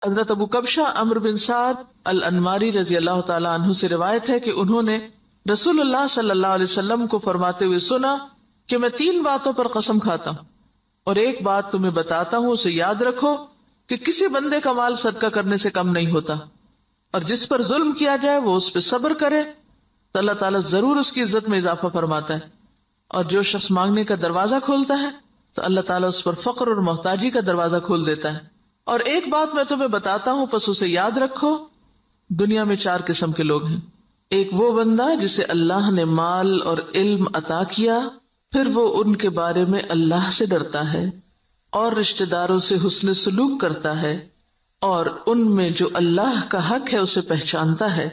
حضرت ابو کبشہ عمرو بن سعد الانماری رضی اللہ تعالی عنہ سے روایت ہے کہ انہوں نے رسول اللہ صلی اللہ علیہ وسلم کو فرماتے ہوئے سنا کہ میں 3 باتوں پر قسم کھاتا ہوں اور ایک بات تمہیں بتاتا ہوں، اسے یاد رکھو کہ کسی بندے کا مال صدقہ کرنے سے کم نہیں ہوتا، اور جس پر ظلم کیا جائے وہ اس پہ صبر کرے تو اللہ تعالیٰ ضرور اس کی عزت میں اضافہ فرماتا ہے، اور جو شخص مانگنے کا دروازہ کھولتا ہے تو اللہ تعالیٰ اس پر فقر اور محتاجی کا دروازہ کھول دیتا ہے۔ اور ایک بات میں تمہیں بتاتا ہوں، پس اسے یاد رکھو، دنیا میں 4 قسم کے لوگ ہیں۔ ایک وہ بندہ جسے اللہ نے مال اور علم عطا کیا، پھر وہ ان کے بارے میں اللہ سے ڈرتا ہے اور رشتہ داروں سے حسن سلوک کرتا ہے، اور ان میں جو اللہ کا حق ہے اسے پہچانتا ہے،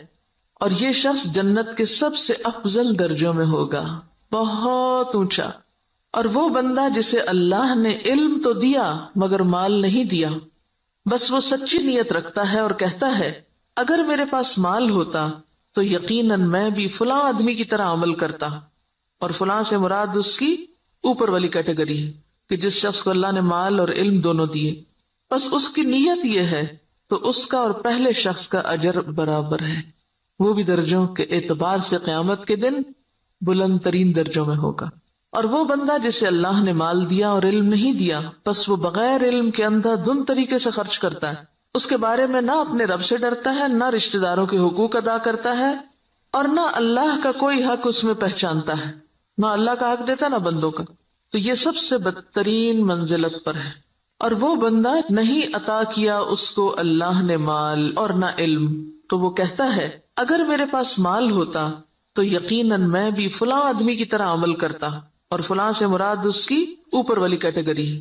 اور یہ شخص جنت کے سب سے افضل درجوں میں ہوگا، بہت اونچا۔ اور وہ بندہ جسے اللہ نے علم تو دیا مگر مال نہیں دیا، بس وہ سچی نیت رکھتا ہے اور کہتا ہے اگر میرے پاس مال ہوتا تو یقیناً میں بھی فلاں آدمی کی طرح عمل کرتا، اور فلاں سے مراد اس کی اوپر والی کیٹیگری ہے کہ جس شخص کو اللہ نے مال اور علم دونوں دیے، بس اس کی نیت یہ ہے تو اس کا اور پہلے شخص کا اجر برابر ہے، وہ بھی درجوں کے اعتبار سے قیامت کے دن بلند ترین درجوں میں ہوگا۔ اور وہ بندہ جسے اللہ نے مال دیا اور علم نہیں دیا، بس وہ بغیر علم کے اندھا دھند طریقے سے خرچ کرتا ہے، اس کے بارے میں نہ اپنے رب سے ڈرتا ہے، نہ رشتہ داروں کے حقوق ادا کرتا ہے، اور نہ اللہ کا کوئی حق اس میں پہچانتا ہے، نہ اللہ کا حق دیتا نہ بندوں کا، تو یہ سب سے بدترین منزلت پر ہے۔ اور وہ بندہ نہیں عطا کیا اس کو اللہ نے مال اور نہ علم، تو وہ کہتا ہے اگر میرے پاس مال ہوتا تو یقیناً میں بھی فلاں آدمی کی طرح عمل کرتا، اور فلاں سے مراد اس کی اوپر والی کیٹیگری ہے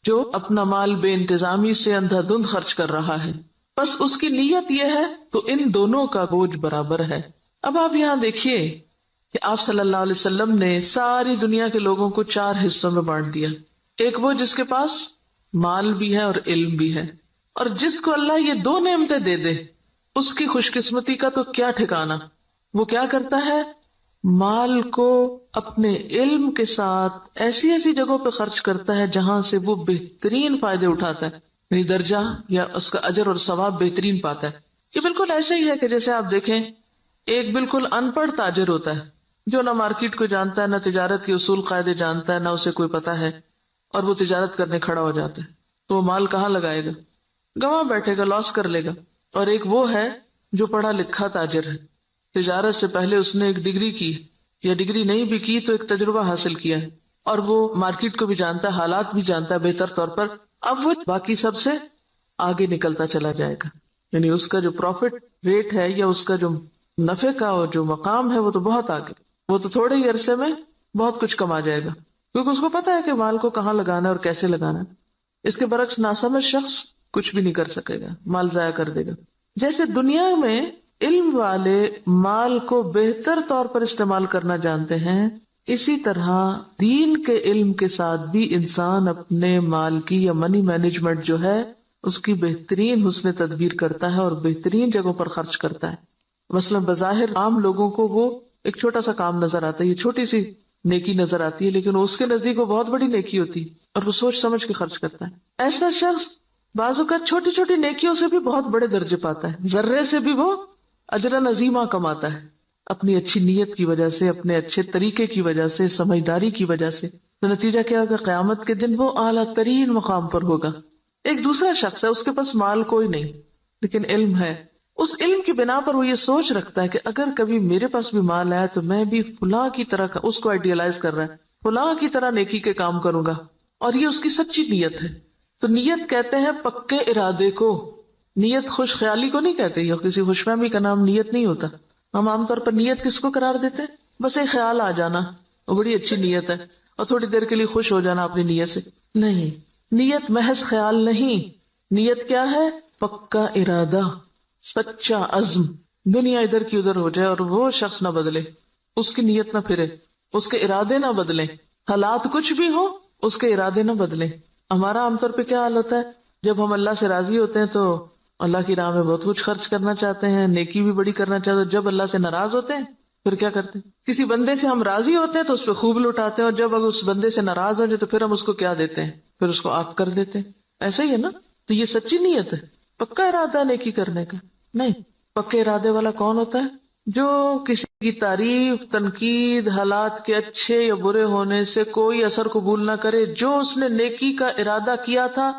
جو اپنا مال بے انتظامی سے اندھا دھند خرچ کر رہا ہے، بس اس کی نیت یہ ہے تو ان دونوں کا بوجھ برابر ہے۔ اب آپ یہاں دیکھیے کہ آپ صلی اللہ علیہ وسلم نے ساری دنیا کے لوگوں کو 4 حصوں میں بانٹ دیا۔ ایک وہ جس کے پاس مال بھی ہے اور علم بھی ہے، اور جس کو اللہ یہ 2 نعمتیں دے دے اس کی خوش قسمتی کا تو کیا ٹھکانا۔ وہ کیا کرتا ہے، مال کو اپنے علم کے ساتھ ایسی ایسی جگہوں پہ خرچ کرتا ہے جہاں سے وہ بہترین فائدے اٹھاتا ہے، یعنی درجہ یا اس کا اجر اور ثواب بہترین پاتا ہے۔ یہ بالکل ایسے ہی ہے کہ جیسے آپ دیکھیں ایک بالکل ان پڑھ تاجر ہوتا ہے جو نہ مارکیٹ کو جانتا ہے، نہ تجارت کے اصول قاعدے جانتا ہے، نہ اسے کوئی پتہ ہے، اور وہ تجارت کرنے کھڑا ہو جاتا ہے، تو وہ مال کہاں لگائے گا، گواں بیٹھے گا، لاس کر لے گا۔ اور ایک وہ ہے جو پڑھا لکھا تاجر ہے، تجارت سے پہلے اس نے ایک ڈگری کی، یا ڈگری نہیں بھی کی تو ایک تجربہ حاصل کیا ہے، اور وہ مارکیٹ کو بھی جانتا ہے، حالات بھی جانتا ہے بہتر طور پر، اب وہ باقی سب سے آگے نکلتا چلا جائے گا، یعنی اس کا جو پروفٹ ریٹ ہے یا اس کا جو نفع کا جو مقام ہے وہ تو بہت آگے، وہ تو تھوڑے ہی عرصے میں بہت کچھ کما جائے گا، کیونکہ اس کو پتا ہے کہ مال کو کہاں لگانا ہے اور کیسے لگانا ہے۔ اس کے برعکس ناسمجھ شخص کچھ بھی نہیں کر سکے گا، مال ضائع کر دے گا۔ جیسے دنیا میں علم والے مال کو بہتر طور پر استعمال کرنا جانتے ہیں، اسی طرح دین کے علم کے ساتھ بھی انسان اپنے مال کی یا منی مینجمنٹ جو ہے اس کی بہترین حسن تدبیر کرتا ہے اور بہترین جگہوں پر خرچ کرتا ہے۔ مثلا بظاہر عام لوگوں کو وہ ایک چھوٹا سا کام نظر آتا ہے، یہ چھوٹی سی نیکی نظر آتی ہے، لیکن اس کے نزدیک وہ بہت بڑی نیکی ہوتی ہے اور وہ سوچ سمجھ کے خرچ کرتا ہے۔ ایسا شخص بعض اوقات چھوٹی چھوٹی نیکیوں سے بھی بہت بڑے درجے پاتا ہے، ذرے سے بھی وہ اجر عظیمہ کماتا ہے، اپنی اچھی نیت کی وجہ سے، اپنے اچھے طریقے کی وجہ سے، سمجھداری کی وجہ سے۔ تو نتیجہ کیا ہوگا، قیامت کے دن وہ اعلیٰ ترین مقام پر ہوگا۔ ایک دوسرا شخص ہے، اس کے پاس مال کوئی نہیں لیکن علم ہے، اس علم کی بنا پر وہ یہ سوچ رکھتا ہے کہ اگر کبھی میرے پاس بھی مال آیا تو میں بھی فلاں کی طرح کا، اس کو آئیڈیالائز کر رہا ہے، فلاں کی طرح نیکی کے کام کروں گا، اور یہ اس کی سچی نیت ہے۔ تو نیت کہتے ہیں پکے ارادے کو، نیت خوش خیالی کو نہیں کہتے، یا کسی خوش فہمی کا نام نیت نہیں ہوتا۔ ہم عام طور پر نیت کس کو قرار دیتے ہیں، بس ایک خیال آ جانا، وہ بڑی اچھی نیت ہے، اور تھوڑی دیر کے لیے خوش ہو جانا اپنی نیت سے۔ نہیں، نیت محض خیال نہیں، نیت کیا ہے، پکا ارادہ، سچا عزم۔ دنیا ادھر کی ادھر ہو جائے اور وہ شخص نہ بدلے، اس کی نیت نہ پھرے، اس کے ارادے نہ بدلیں، حالات کچھ بھی ہو اس کے ارادے نہ بدلیں۔ ہمارا عام طور پہ کیا حال ہوتا ہے، جب ہم اللہ سے راضی ہوتے ہیں تو اللہ کی راہ میں بہت کچھ خرچ کرنا چاہتے ہیں، نیکی بھی بڑی کرنا چاہتے ہیں، جب اللہ سے ناراض ہوتے ہیں پھر کیا کرتے ہیں، کسی بندے سے ہم راضی ہوتے ہیں تو اس پہ خوب لٹاتے ہیں، اور جب اگر اس بندے سے ناراض ہو جائے تو پھر ہم اس کو کیا دیتے ہیں، پھر اس کو آگ کر دیتے ہیں۔ ایسا ہی ہے نا، تو یہ سچی نیت ہے پکا ارادہ نیکی کرنے کا نہیں. پکے ارادے والا کون ہوتا ہے؟ جو کسی کی تعریف، تنقید، حالات کے اچھے یا برے ہونے سے کوئی اثر قبول نہ کرے. جو اس نے نیکی کا ارادہ کیا تھا،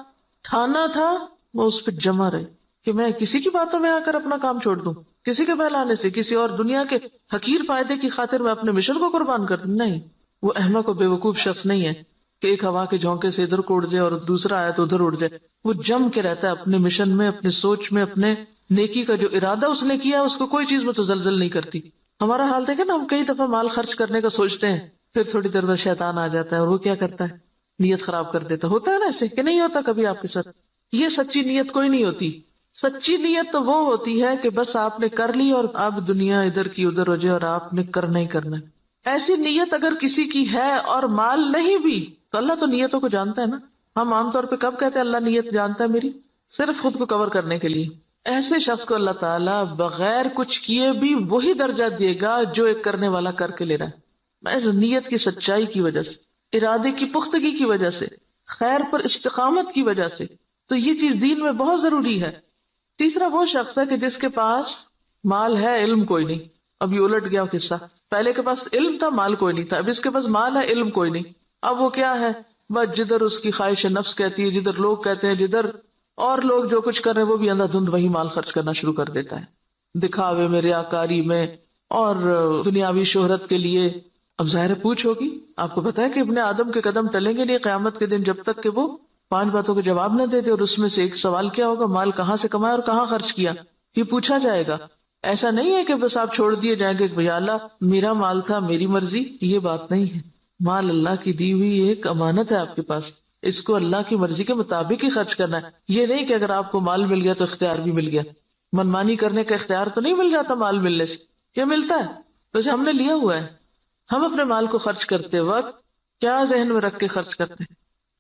ٹھانا تھا، وہ اس پہ جمع رہے کہ میں کسی کی باتوں میں آ کر اپنا کام چھوڑ دوں، کسی کے بہلانے سے، کسی اور دنیا کے حقیر فائدے کی خاطر میں اپنے مشن کو قربان کر دوں. نہیں، وہ احمق و بے وقوف شخص نہیں ہے کہ ایک ہوا کے جھونکے سے ادھر کو اڑ جائے اور دوسرا آیا تو ادھر اڑ جائے. وہ جم کے رہتا ہے اپنے مشن میں، اپنے سوچ میں، اپنے نیکی کا جو ارادہ اس نے کیا اس کو کوئی چیز متزلزل نہیں کرتی. ہمارا حال دیکھیں نا، ہم کئی دفعہ مال خرچ کرنے کا سوچتے ہیں، پھر تھوڑی دیر بعد شیطان آ جاتا ہے اور وہ کیا کرتا ہے؟ نیت خراب کر دیتا. ہوتا ہے نا ایسے کہ نہیں ہوتا کبھی آپ کے ساتھ؟ یہ سچی نیت کوئی نہیں ہوتی. سچی نیت تو وہ ہوتی ہے کہ بس آپ نے کر لی اور اب دنیا ادھر کی ادھر ہو جائے اور آپ نے کرنا ہی کرنا ہے. ایسی نیت اگر کسی کی ہے اور مال نہیں بھی تو اللہ تو نیتوں کو جانتا ہے نا. ہم عام طور پہ کب کہتے ہیں اللہ نیت جانتا ہے میری؟ صرف خود کو کور کرنے کے لیے. ایسے شخص کو اللہ تعالیٰ بغیر کچھ کیے بھی وہی درجہ دے گا جو ایک کرنے والا کر کے لے رہا ہے. محض نیت کی سچائی کی وجہ سے، ارادے کی پختگی کی وجہ سے، خیر پر استقامت کی وجہ سے. تو یہ چیز دین میں بہت ضروری ہے. تیسرا وہ شخص ہے کہ جس کے پاس مال ہے، علم کوئی نہیں. اب یہ الٹ گیا قصہ. پہلے کے پاس علم تھا، مال کوئی نہیں تھا. اب اس کے پاس مال ہے، علم کوئی نہیں. اب وہ کیا ہے؟ بس جدھر اس کی خواہش نفس کہتی ہے، جدھر لوگ کہتے ہیں، جدھر اور لوگ جو کچھ کر رہے ہیں وہ بھی اندھا دھند وہی مال خرچ کرنا شروع کر دیتا ہے، دکھاوے میں، ریاکاری میں اور دنیاوی شہرت کے لیے. اب ظاہر پوچھ ہوگی. آپ کو پتا ہے کہ ابن آدم کے قدم ٹلیں گے نہیں قیامت کے دن جب تک کہ وہ 5 باتوں کے جواب نہ دے دے. اور اس میں سے ایک سوال کیا ہوگا؟ مال کہاں سے کمایا اور کہاں خرچ کیا، یہ پوچھا جائے گا. ایسا نہیں ہے کہ بس آپ چھوڑ دیے جائیں گے کہ بھیا اللہ میرا مال تھا، میری مرضی. یہ بات نہیں ہے. مال اللہ کی دی ہوئی ایک امانت ہے آپ کے پاس، اس کو اللہ کی مرضی کے مطابق ہی خرچ کرنا ہے. یہ نہیں کہ اگر آپ کو مال مل گیا تو اختیار بھی مل گیا. منمانی کرنے کا اختیار تو نہیں مل جاتا مال ملنے سے. یہ ملتا ہے ویسے ہم نے لیا ہوا ہے. ہم اپنے مال کو خرچ کرتے وقت کیا ذہن میں رکھ کے خرچ کرتے ہیں؟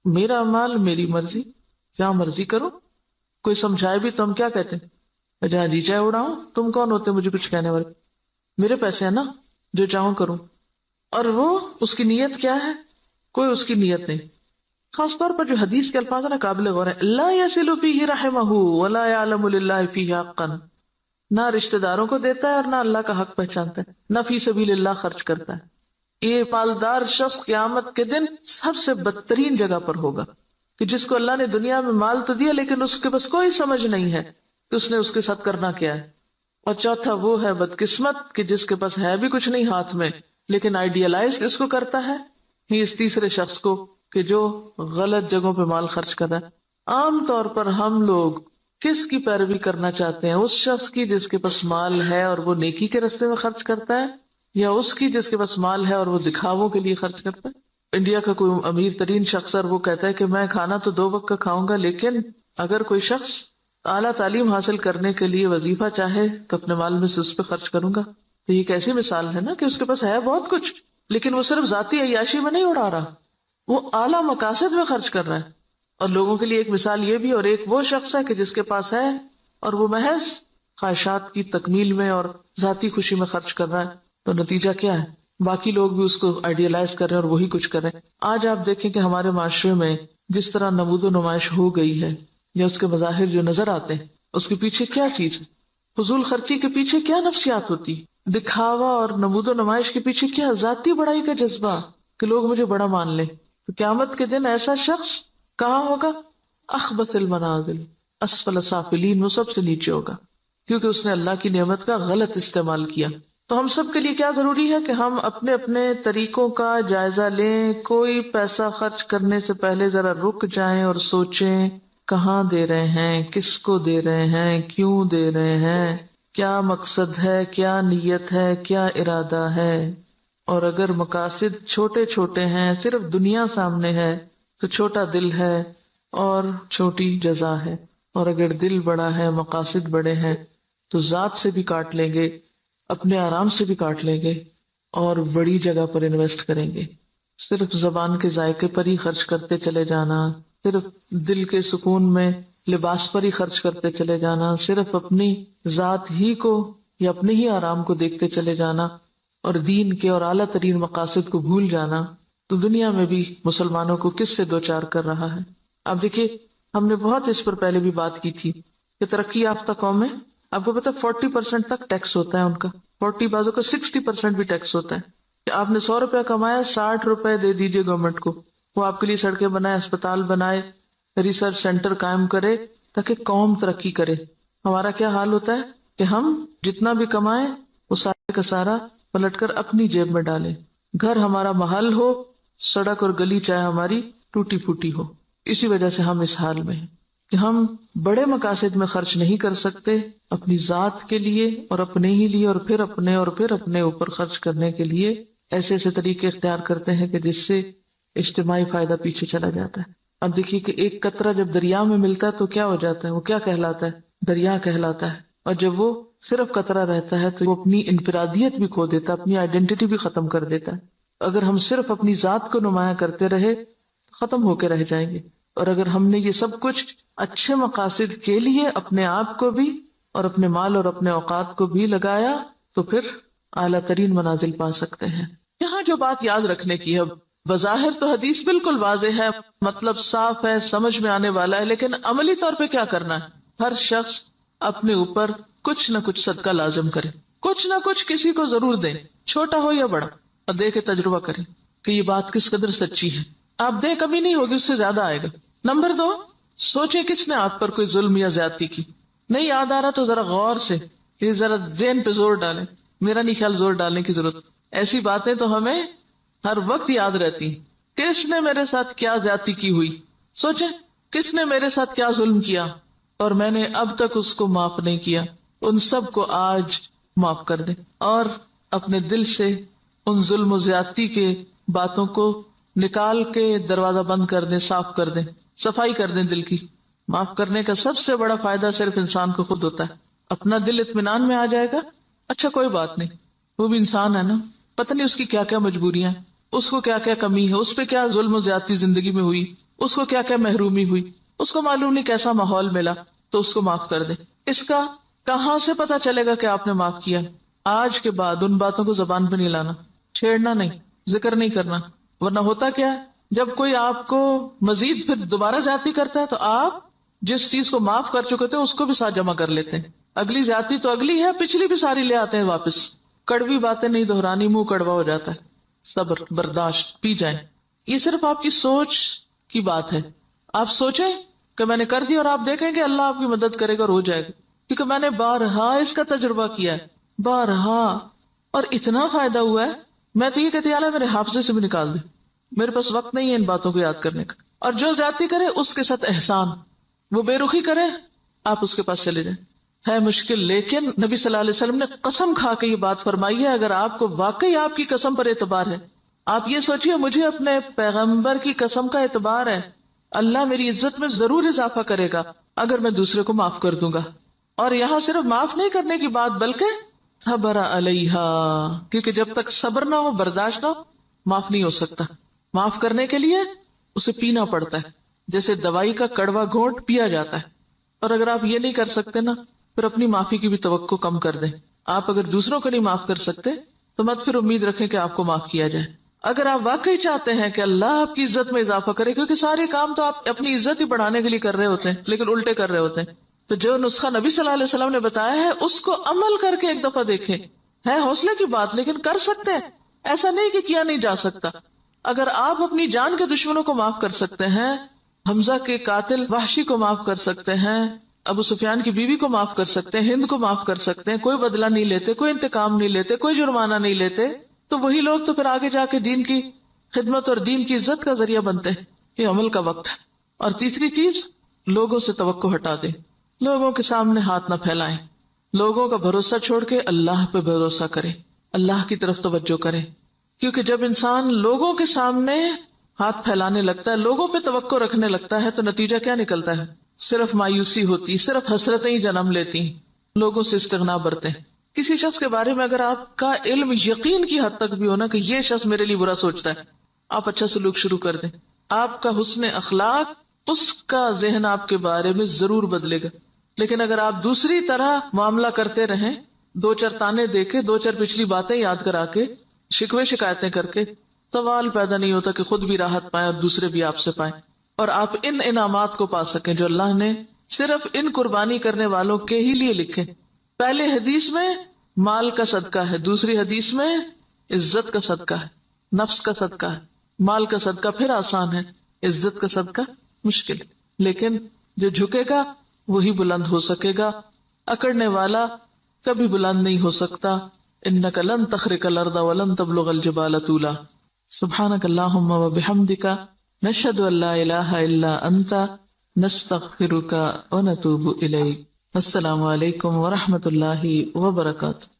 میرا مال، میری مرضی، کیا مرضی کرو. کوئی سمجھائے بھی تو ہم کیا کہتے ہیں؟ جہاں جی چاہے اڑاؤں. تم کون ہوتے مجھے کچھ کہنے والے؟ میرے پیسے ہیں نا، جو چاہوں کروں. اور وہ اس کی نیت کیا ہے؟ کوئی اس کی نیت نہیں. خاص طور پر جو حدیث کے الفاظ ہیں نا قابل غور ہے. لا يصل فيه رحمه ولا يعلم لله فيه حقا. نہ رشتہ داروں کو دیتا ہے اور نہ اللہ کا حق پہچانتا ہے، نہ فی سبیل اللہ خرچ کرتا ہے. یہ مالدار شخص قیامت کے دن سب سے بدترین جگہ پر ہوگا کہ جس کو اللہ نے دنیا میں مال تو دیا لیکن اس کے بس کوئی سمجھ نہیں ہے کہ اس نے اس کے ساتھ کرنا کیا ہے. اور چوتھا وہ ہے بدقسمت کہ جس کے پاس ہے بھی کچھ نہیں ہاتھ میں لیکن آئیڈیالائز اس کو کرتا ہے. ہی اس تیسرے شخص کو کہ جو غلط جگہوں پہ مال خرچ کر رہا ہے. عام طور پر ہم لوگ کس کی پیروی کرنا چاہتے ہیں؟ اس شخص کی جس کے پاس مال ہے اور وہ نیکی کے راستے میں خرچ کرتا ہے، یا اس کی جس کے پاس مال ہے اور وہ دکھاووں کے لیے خرچ کرتا ہے؟ انڈیا کا کوئی امیر ترین شخص ہے، وہ کہتا ہے کہ میں کھانا تو 2 وقت کا کھاؤں گا، لیکن اگر کوئی شخص اعلیٰ تعلیم حاصل کرنے کے لیے وظیفہ چاہے تو اپنے مال میں سے اس پہ خرچ کروں گا. تو یہ ایک ایسی مثال ہے نا کہ اس کے پاس ہے بہت کچھ لیکن وہ صرف ذاتی عیاشی میں نہیں اڑا رہا، وہ اعلیٰ مقاصد میں خرچ کر رہا ہے. اور لوگوں کے لیے ایک مثال یہ بھی، اور ایک وہ شخص ہے کہ جس کے پاس ہے اور وہ محض خواہشات کی تکمیل میں اور ذاتی خوشی میں خرچ کر رہا ہے. تو نتیجہ کیا ہے؟ باقی لوگ بھی اس کو آئیڈیالائز کر رہے ہیں اور وہی کچھ کر رہے ہیں. آج آپ دیکھیں کہ ہمارے معاشرے میں جس طرح نمود و نمائش ہو گئی ہے یا اس کے مظاہر جو نظر آتے ہیں، اس کے پیچھے کیا چیز ہے؟ فضول خرچی کے پیچھے کیا نفسیات ہوتی؟ دکھاوا اور نمود و نمائش کے پیچھے کیا ذاتی بڑائی کا جذبہ کہ لوگ مجھے بڑا مان لیں. تو قیامت کے دن ایسا شخص کہاں ہوگا؟ اخبث المنازل، اسفل سافلین، وہ سب سے نیچے ہوگا کیونکہ اس نے اللہ کی نعمت کا غلط استعمال کیا. تو ہم سب کے لیے کیا ضروری ہے کہ ہم اپنے اپنے طریقوں کا جائزہ لیں. کوئی پیسہ خرچ کرنے سے پہلے ذرا رک جائیں اور سوچیں کہاں دے رہے ہیں، کس کو دے رہے ہیں، کیوں دے رہے ہیں، کیا مقصد ہے، کیا نیت ہے، کیا ارادہ ہے. اور اگر مقاصد چھوٹے چھوٹے ہیں، صرف دنیا سامنے ہے تو چھوٹا دل ہے اور چھوٹی جزا ہے. اور اگر دل بڑا ہے، مقاصد بڑے ہیں تو ذات سے بھی کاٹ لیں گے، اپنے آرام سے بھی کاٹ لیں گے اور بڑی جگہ پر انویسٹ کریں گے. صرف زبان کے ذائقے پر ہی خرچ کرتے چلے جانا، صرف دل کے سکون میں لباس پر ہی خرچ کرتے چلے جانا، صرف اپنی ذات ہی کو یا اپنے ہی آرام کو دیکھتے چلے جانا اور دین کے اور اعلیٰ ترین مقاصد کو بھول جانا، تو دنیا میں بھی مسلمانوں کو کس سے دوچار کر رہا ہے. اب دیکھیے، ہم نے بہت اس پر پہلے بھی بات کی تھی کہ ترقی یافتہ قومیں، آپ کو پتا 40% تک ٹیکس ہوتا ہے ان کا، 40 بازوں کا 60% بھی ٹیکس ہوتا ہے، کہ آپ نے 100 روپیہ کمایا 60 روپے دے دیجئے گورنمنٹ کو، وہ آپ کے لیے سڑکیں بنائے، اسپتال بنائے، ریسرچ سینٹر قائم کرے تاکہ قوم ترقی کرے۔ ہمارا کیا حال ہوتا ہے کہ ہم جتنا بھی کمائیں وہ سارے کا سارا پلٹ کر اپنی جیب میں ڈالیں، گھر ہمارا محل ہو، سڑک اور گلی چاہے ہماری ٹوٹی پھوٹی ہو۔ اسی وجہ سے ہم اس حال میں ہیں کہ ہم بڑے مقاصد میں خرچ نہیں کر سکتے، اپنی ذات کے لیے اور اپنے ہی لیے، اور پھر اپنے اوپر خرچ کرنے کے لیے ایسے ایسے طریقے اختیار کرتے ہیں کہ جس سے اجتماعی فائدہ پیچھے چلا جاتا ہے۔ اب دیکھیے کہ ایک قطرہ جب دریا میں ملتا ہے تو کیا ہو جاتا ہے، وہ کیا کہلاتا ہے، دریا کہلاتا ہے، اور جب وہ صرف قطرہ رہتا ہے تو وہ اپنی انفرادیت بھی کھو دیتا ہے، اپنی آئیڈینٹی بھی ختم کر دیتا ہے۔ اگر ہم صرف اپنی ذات کو نمایاں کرتے رہے ختم ہو کے رہ جائیں گے، اور اگر ہم نے یہ سب کچھ اچھے مقاصد کے لیے اپنے آپ کو بھی اور اپنے مال اور اپنے اوقات کو بھی لگایا تو پھر اعلیٰ ترین منازل پا سکتے ہیں۔ یہاں جو بات یاد رکھنے کی ہے، بظاہر تو حدیث بالکل واضح ہے، مطلب صاف ہے، سمجھ میں آنے والا ہے، لیکن عملی طور پہ کیا کرنا ہے؟ ہر شخص اپنے اوپر کچھ نہ کچھ صدقہ لازم کرے، کچھ نہ کچھ کسی کو ضرور دیں، چھوٹا ہو یا بڑا، اور دے کے تجربہ کریں کہ یہ بات کس قدر سچی ہے۔ آپ دیں کمی نہیں ہوگی، اس سے زیادہ آئے گا۔ نمبر 2، سوچیں کس نے آپ پر کوئی ظلم یا زیادتی کی، نہیں یاد آ رہا تو ذرا غور سے یہ ذرا ذہن پہ زور ڈالیں۔ میرا نہیں خیال زور ڈالنے کی ضرورت، ایسی باتیں تو ہمیں ہر وقت یاد رہتی ہیں۔ کس نے میرے ساتھ کیا زیادتی کی ہوئی، سوچیں کس نے میرے ساتھ کیا ظلم کیا اور میں نے اب تک اس کو معاف نہیں کیا، ان سب کو آج معاف کر دیں، اور اپنے دل سے ان ظلم و زیادتی کے باتوں کو نکال کے دروازہ بند کر دیں، صاف کر دیں، صفائی کر دیں دل کی۔ معاف کرنے کا سب سے بڑا فائدہ صرف انسان کو خود ہوتا ہے، اپنا دل اطمینان میں آ جائے گا، اچھا کوئی بات نہیں، وہ بھی انسان ہے نا، پتہ نہیں اس کی کیا کیا مجبوریاں ہیں، اس کو کیا کیا کمی ہے، اس پہ کیا ظلم و زیادتی زندگی میں ہوئی، اس کو کیا کیا محرومی ہوئی، اس کو معلوم نہیں کیسا ماحول ملا، تو اس کو معاف کر دیں۔ اس کا کہاں سے پتا چلے گا کہ آپ نے معاف کیا؟ آج کے بعد ان باتوں کو زبان پہ نہیں لانا، چھیڑنا نہیں، ذکر نہیں کرنا، ورنہ ہوتا کیا ہے، جب کوئی آپ کو مزید پھر دوبارہ زیادتی کرتا ہے تو آپ جس چیز کو معاف کر چکے تھے اس کو بھی ساتھ جمع کر لیتے ہیں، اگلی زیادتی تو اگلی ہے، پچھلی بھی ساری لے آتے ہیں واپس۔ کڑوی باتیں نہیں دہرانی، منہ کڑوا ہو جاتا ہے۔ صبر، برداشت، پی جائیں۔ یہ صرف آپ کی سوچ کی بات ہے، آپ سوچیں کہ میں نے کر دیا، اور آپ دیکھیں کہ اللہ آپ کی مدد کرے گا اور ہو جائے گا، کیونکہ میں نے بارہا اس کا تجربہ کیا ہے، بارہا، اور اتنا فائدہ ہوا ہے، میں تو یہ کہتی اللہ میرے حافظے سے بھی نکال دے، میرے پاس وقت نہیں ہے ان باتوں کو یاد کرنے کا۔ اور جو زیادتی کرے اس کے ساتھ احسان، وہ بے رخی کرے، آپ اس کے پاس چلے جائیں۔ ہے مشکل، لیکن نبی صلی اللہ علیہ وسلم نے قسم کھا کے یہ بات فرمائی ہے، اگر آپ کو واقعی آپ کی قسم پر اعتبار ہے، آپ یہ سوچیے مجھے اپنے پیغمبر کی قسم کا اعتبار ہے، اللہ میری عزت میں ضرور اضافہ کرے گا اگر میں دوسرے کو معاف کر دوں گا۔ اور یہاں صرف معاف نہیں کرنے کی بات بلکہ صبر علیہا، کیونکہ جب تک صبر نہ ہو، برداشت نہ ہو، معاف نہیں ہو سکتا۔ معاف کرنے کے لیے اسے پینا پڑتا ہے، جیسے دوائی کا کڑوا گھونٹ پیا جاتا ہے۔ اور اگر آپ یہ نہیں کر سکتے نا، پھر اپنی معافی کی بھی توقع کم کر دیں۔ آپ اگر دوسروں کو نہیں معاف کر سکتے تو مت پھر امید رکھیں کہ آپ کو معاف کیا جائے۔ اگر آپ واقعی چاہتے ہیں کہ اللہ آپ کی عزت میں اضافہ کرے، کیونکہ سارے کام تو آپ اپنی عزت ہی بڑھانے کے لیے کر رہے ہوتے ہیں لیکن الٹے کر رہے ہوتے ہیں، تو جو نسخہ نبی صلی اللہ علیہ وسلم نے بتایا ہے اس کو عمل کر کے ایک دفعہ دیکھیں۔ ہے حوصلے کی بات لیکن کر سکتے ہیں، ایسا نہیں کہ کیا نہیں جا سکتا۔ اگر آپ اپنی جان کے دشمنوں کو معاف کر سکتے ہیں، حمزہ کے قاتل وحشی کو معاف کر سکتے ہیں، ابو سفیان کی بیوی کو معاف کر سکتے ہیں، ہند کو معاف کر سکتے ہیں، کوئی بدلہ نہیں لیتے، کوئی انتقام نہیں لیتے، کوئی جرمانہ نہیں لیتے، تو وہی لوگ تو پھر آگے جا کے دین کی خدمت اور دین کی عزت کا ذریعہ بنتے ہیں۔ یہ عمل کا وقت ہے۔ اور تیسری چیز، لوگوں سے توقع ہٹا دیں، لوگوں کے سامنے ہاتھ نہ پھیلائیں، لوگوں کا بھروسہ چھوڑ کے اللہ پہ بھروسہ کریں، اللہ کی طرف توجہ کریں، کیونکہ جب انسان لوگوں کے سامنے ہاتھ پھیلانے لگتا ہے، لوگوں پہ توقع رکھنے لگتا ہے، تو نتیجہ کیا نکلتا ہے؟ صرف مایوسی ہوتی، صرف حسرتیں ہی جنم لیتی، لوگوں سے استغنا برتے ہیں۔ کسی شخص کے بارے میں اگر آپ کا علم یقین کی حد تک بھی ہونا کہ یہ شخص میرے لیے برا سوچتا ہے، آپ اچھا سلوک شروع کر دیں، آپ کا حسن اخلاق اس کا ذہن آپ کے بارے میں ضرور بدلے گا۔ لیکن اگر آپ دوسری طرح معاملہ کرتے رہیں، دو چار تانے دے کے، دو چار پچھلی باتیں یاد کرا کے، شکوے شکایتیں کر کے، سوال پیدا نہیں ہوتا کہ خود بھی راحت پائیں اور دوسرے بھی آپ سے پائیں، اور آپ ان انعامات کو پا سکیں جو اللہ نے صرف ان قربانی کرنے والوں کے ہی لیے لکھے. پہلے حدیث میں مال کا صدقہ ہے، دوسری حدیث میں عزت کا صدقہ ہے، نفس کا صدقہ ہے. مال کا صدقہ پھر آسان ہے، عزت کا صدقہ مشکل. لیکن جو جھکے گا وہی بلند ہو سکے گا، اکڑنے والا کبھی بلند نہیں ہو سکتا. انک لن تخرق الارض ولن تبلغ الجبال طولا. سبحانک اللہم وبحمدک نشہد ان لا الہ الا انت نستغفرک ونتوب الیک. السلام علیکم ورحمۃ اللہ وبرکاتہ.